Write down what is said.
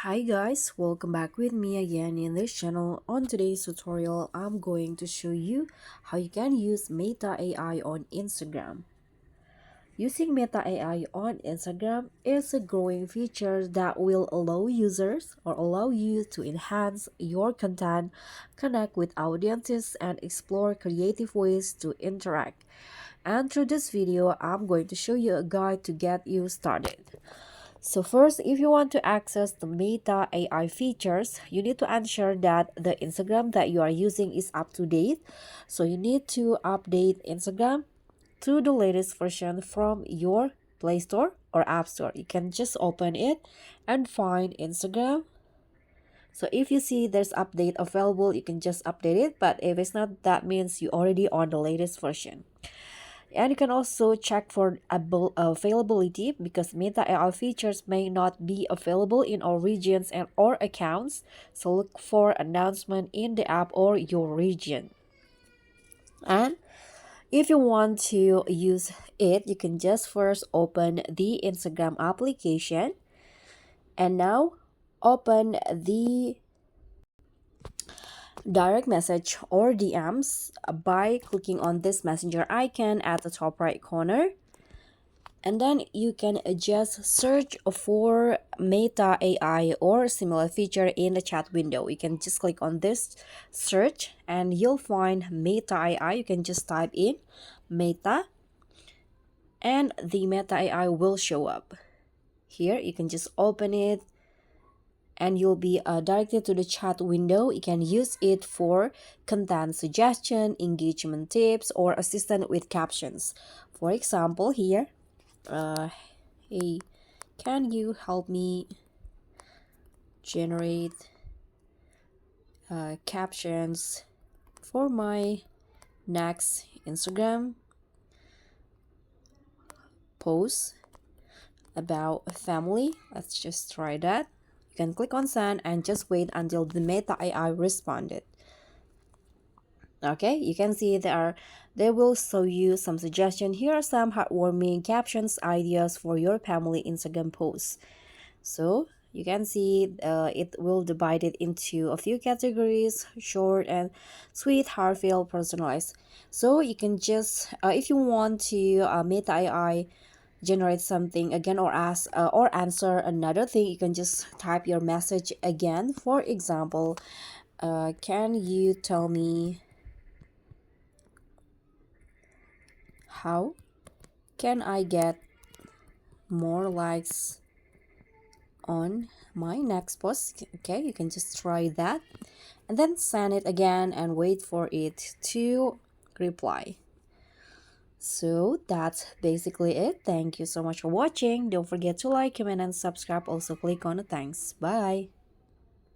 Hi guys, welcome back with me again in this channel. On today's tutorial, I'm going to show you how you can use Meta AI on Instagram. Using Meta AI on Instagram is a growing feature that will allow users or allow you to enhance your content, connect with audiences, and explore creative ways to interact. And through this video, I'm going to show you a guide to get you started. So first, if you want to access the Meta AI features, you need to ensure that the Instagram that you are using is up to date. So you need to update Instagram to the latest version from your Play Store or App Store. You can just open it and find Instagram. So if you see there's update available, you can just update it. But if it's not, that means you already on the latest version. And you can also check for availability because Meta AI features may not be available in all regions and or accounts. So look for announcement in the app or your region. And if you want to use it, you can just first open the Instagram application and now open the direct message or DMs by clicking on this messenger icon at the top right corner. And then you can just search for Meta AI or similar feature in the chat window. You can just click on this search and you'll find Meta AI. You can just type in Meta and the Meta AI will show up. Here you can just open it and you'll be directed to the chat window. You can use it for content suggestion, engagement tips, or assistant with captions. For example, here, hey, can you help me generate captions for my next Instagram post about family? Let's just try that. You can click on send and just wait until the Meta AI responded. Okay, you can see they will show you some suggestion. Here are some heartwarming captions ideas for your family Instagram posts. So you can see it will divide it into a few categories: short and sweet, heartfelt, personalized. So you can just if you want to Meta AI generate something again or ask or answer another thing, you can just type your message again. For example, can you tell me how can I get more likes on my next post? Okay, you can just try that and then send it again and wait for it to reply. So that's basically it. Thank you so much for watching. Don't forget to like, comment, and subscribe. Also click on the thanks. Bye.